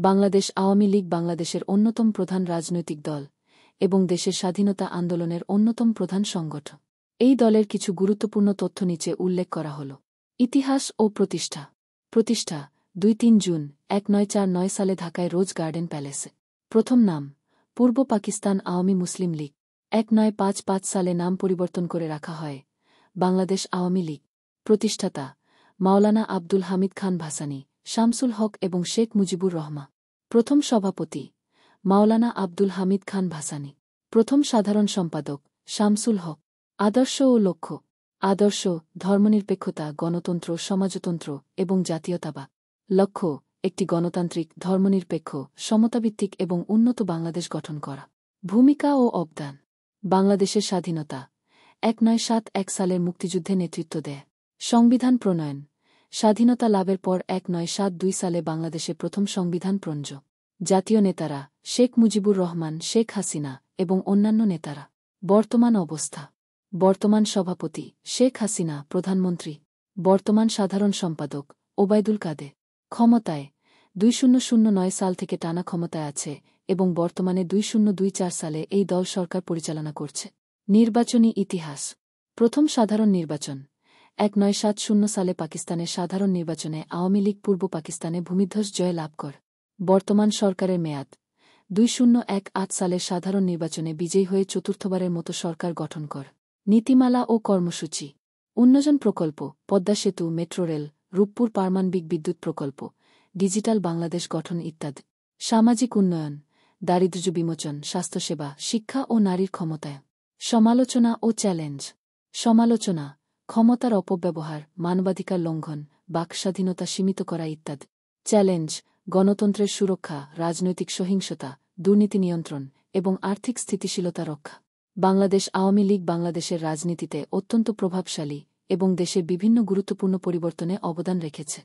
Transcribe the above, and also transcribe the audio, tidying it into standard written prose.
বাংলাদেশ আওয়ামী লীগ বাংলাদেশের অন্যতম প্রধান রাজনৈতিক দল এবং দেশের স্বাধীনতা আন্দোলনের অন্যতম প্রধান সংগঠন। এই দলের কিছু গুরুত্বপূর্ণ তথ্য নিচে উল্লেখ করা হল। ইতিহাস ও প্রতিষ্ঠা। প্রতিষ্ঠা ২-৩ জুন ১৯৪৯ সালে ঢাকায় রোজ গার্ডেন প্যালেসে। প্রথম নাম পূর্ব পাকিস্তান আওয়ামী মুসলিম লীগ। ১৯৫৫ সালে নাম পরিবর্তন করে রাখা হয় বাংলাদেশ আওয়ামী লীগ। প্রতিষ্ঠাতা মাওলানা আব্দুল হামিদ খান ভাসানী, শামসুল হক এবং শেখ মুজিবুর রহমান। প্রথম সভাপতি মাওলানা আব্দুল হামিদ খান ভাসানী। প্রথম সাধারণ সম্পাদক শামসুল হক। আদর্শ ও লক্ষ্য। আদর্শ ধর্মনিরপেক্ষতা, গণতন্ত্র, সমাজতন্ত্র এবং জাতীয়তাবাদ। লক্ষ্য একটি গণতান্ত্রিক, ধর্মনিরপেক্ষ, সমতাভিত্তিক এবং উন্নত বাংলাদেশ গঠন করা। ভূমিকা ও অবদান। বাংলাদেশের স্বাধীনতা ১৯৭১ সালের মুক্তিযুদ্ধে নেতৃত্ব দেয়। সংবিধান প্রণয়ন। স্বাধীনতা লাভের পর ১৯৭২ সালে বাংলাদেশে প্রথম সংবিধান প্রণয়ন। জাতীয় নেতারা শেখ মুজিবুর রহমান, শেখ হাসিনা এবং অন্যান্য নেতারা। বর্তমান অবস্থা। বর্তমান সভাপতি শেখ হাসিনা, প্রধানমন্ত্রী। বর্তমান সাধারণ সম্পাদক ওবায়দুল কাদের। ক্ষমতায় ২০০৯ সাল থেকে টানা ক্ষমতায় আছে এবং বর্তমানে ২০২৪ সালে এই দল সরকার পরিচালনা করছে। নির্বাচনী ইতিহাস। প্রথম সাধারণ নির্বাচন ১৯৭০ সালে পাকিস্তানের সাধারণ নির্বাচনে আওয়ামী লীগ পূর্ব পাকিস্তানে ভূমিধ্বস জয় লাভ করে। বর্তমান সরকারের মেয়াদ ২০১৮ সালের সাধারণ নির্বাচনে বিজয়ী হয়ে চতুর্থবারের মতো সরকার গঠন কর। নীতিমালা ও কর্মসূচি। উন্নয়ন প্রকল্প, পদ্মা সেতু, মেট্রো রেল, রূপপুর পারমাণবিক বিদ্যুৎ প্রকল্প, ডিজিটাল বাংলাদেশ গঠন ইত্যাদি। সামাজিক উন্নয়ন, দারিদ্র্য বিমোচন, স্বাস্থ্যসেবা, শিক্ষা ও নারীর ক্ষমতায়ন। সমালোচনা ও চ্যালেঞ্জ। সমালোচনা ক্ষমতার অপব্যবহার, মানবাধিকার লঙ্ঘন, বাকস্বাধীনতা সীমিত করা ইত্যাদি। চ্যালেঞ্জ গণতন্ত্রের সুরক্ষা, রাজনৈতিক সহিংসতা, দুর্নীতি নিয়ন্ত্রণ এবং আর্থিক স্থিতিশীলতা রক্ষা। বাংলাদেশ আওয়ামী লীগ বাংলাদেশের রাজনীতিতে অত্যন্ত প্রভাবশালী এবং দেশের বিভিন্ন গুরুত্বপূর্ণ পরিবর্তনে অবদান রেখেছে।